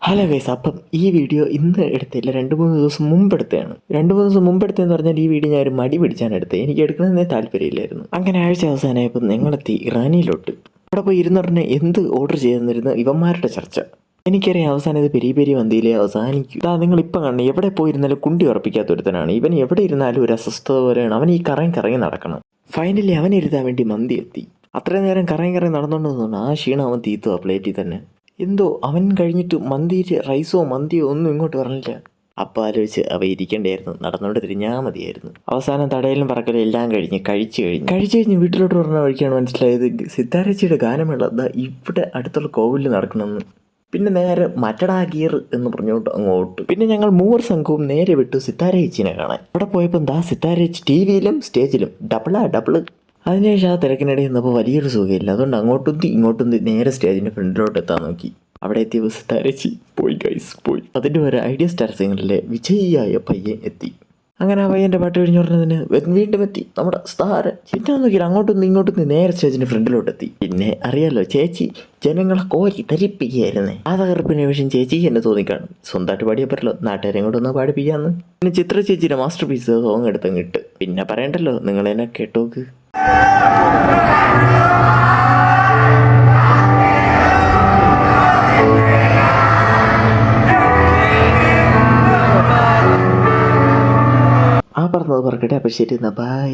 Hello guys, അപ്പം ഈ video ഇന്ന് എടുത്തില്ല, 2-3 ദിവസം മുമ്പ് എടുത്തതാണ്. 2-3 ദിവസം മുമ്പ് എടുത്തതെന്ന് പറഞ്ഞാൽ ഈ വീഡിയോ ഞാൻ ഒരു മടി പിടിച്ചാണ് എടുത്തത്. എനിക്ക് എടുക്കണമെന്നേ താല്പര്യമില്ലായിരുന്നു. അങ്ങനെ ആഴ്ച അവസാനമായപ്പോൾ ഞങ്ങളെത്തി ഇറാനിയിലോട്ട്. അവിടെ പോയി ഇരുന്നുടനെ എന്ത് ഓർഡർ ചെയ്തെന്നിരുന്ന ഇവന്മാരുടെ ചർച്ച. എനിക്കറിയാം അവസാനം ഇത് പെരി പെരി മന്തിയിലെ അവസാനിക്കും. ഇതാ നിങ്ങളിപ്പം കാണണം, എവിടെ പോയിരുന്നാലും കുണ്ടി ഉറപ്പിക്കാത്ത ഒരുത്തനാണ് ഇവൻ. എവിടെ ഇരുന്നാലും ഒരു അസ്വസ്ഥത പോലെയാണ് അവൻ. ഈ കറങ്ങി നടക്കണം. ഫൈനലി അവൻ ഇരുത്താൻ വേണ്ടി മന്തി എത്തി. അത്രയും നേരം കറങ്ങി നടന്നുകൊണ്ടെന്ന് ആ ക്ഷീണം അവൻ തീർത്തു ആ പ്ലേറ്റിൽ തന്നെ. എന്തോ അവൻ കഴിഞ്ഞിട്ട് മന്തിയിൽ റൈസോ മന്തിയോ ഒന്നും ഇങ്ങോട്ട് പറഞ്ഞില്ല. അപ്പം ആലോചിച്ച് അവ ഇരിക്കേണ്ടായിരുന്നു, നടന്നുകൊണ്ട് തിരിഞ്ഞാൽ മതിയായിരുന്നു. അവസാനം തടയിലും പറക്കലും എല്ലാം കഴിച്ചു കഴിഞ്ഞ് വീട്ടിലോട്ട് പറഞ്ഞ വഴിക്കാണ് മനസ്സിലായത് സിത്താരച്ചിയുടെ ഗാനമേള ദാ ഇവിടെ അടുത്തുള്ള കോവിലിൽ നടക്കണമെന്ന്. പിന്നെ നേരെ മറ്റടാ ഗിയർ എന്ന് പറഞ്ഞുകൊണ്ട് അങ്ങോട്ട്. പിന്നെ ഞങ്ങൾ 3 സംഘവും നേരെ വിട്ടു സിത്താരേച്ചിനെ കാണാൻ. അവിടെ പോയപ്പോൾ ദാ സിത്താരേച്ചി ടി വിയിലും സ്റ്റേജിലും ഡബിള്. അതിനുശേഷം ആ തിരക്കിനിടയിൽ നിന്നപ്പോൾ വലിയൊരു സുഖമില്ല. അതുകൊണ്ട് ഇങ്ങോട്ടും നേരെ സ്റ്റേജിൻ്റെ ഫ്രണ്ടിലോട്ട് എത്താൻ നോക്കി. അവിടെ എത്തിയ സിത്താരേച്ചി പോയി ഗൈസ് പോയി. അതിൻ്റെ ഒരു ഐഡിയ സ്റ്റാർ സിംഗറിലെ വിജയിയായ പയ്യൻ എത്തി. അങ്ങനെ ആ പയ്യൻ്റെ പാട്ട് കഴിഞ്ഞ് പറഞ്ഞതിന് വീണ്ടും എത്തി നമ്മുടെ താരം. ചിറ്റാൻ നോക്കിയിട്ട് അങ്ങോട്ടും നേരെ സ്റ്റേജിൻ്റെ ഫ്രണ്ടിലോട്ട് എത്തി. പിന്നെ അറിയാലോ, ചേച്ചി ജനങ്ങളെ കോരി ധരിപ്പിക്കുകയായിരുന്നേ. ആ തകർപ്പിന് നിമിഷം ചേച്ചിക്ക് എന്നെ തോന്നിക്കാണും സ്വന്തമായിട്ട് പാടിയ പറ്റല്ലോ, നാട്ടുകാരെ കൂടെ ഒന്ന് പാടിപ്പിക്കാന്ന്. പിന്നെ ചിത്ര ചേച്ചിയുടെ മാസ്റ്റർ പീസ് സോങ് എടുത്തങ്ങിട്ട്. പിന്നെ പറയണ്ടല്ലോ, നിങ്ങളെന്നെ കേട്ടോക്ക്. പറഞ്ഞത് പറക്കട്ടെ. അപ്പം ശരി, എന്നാ ബൈ.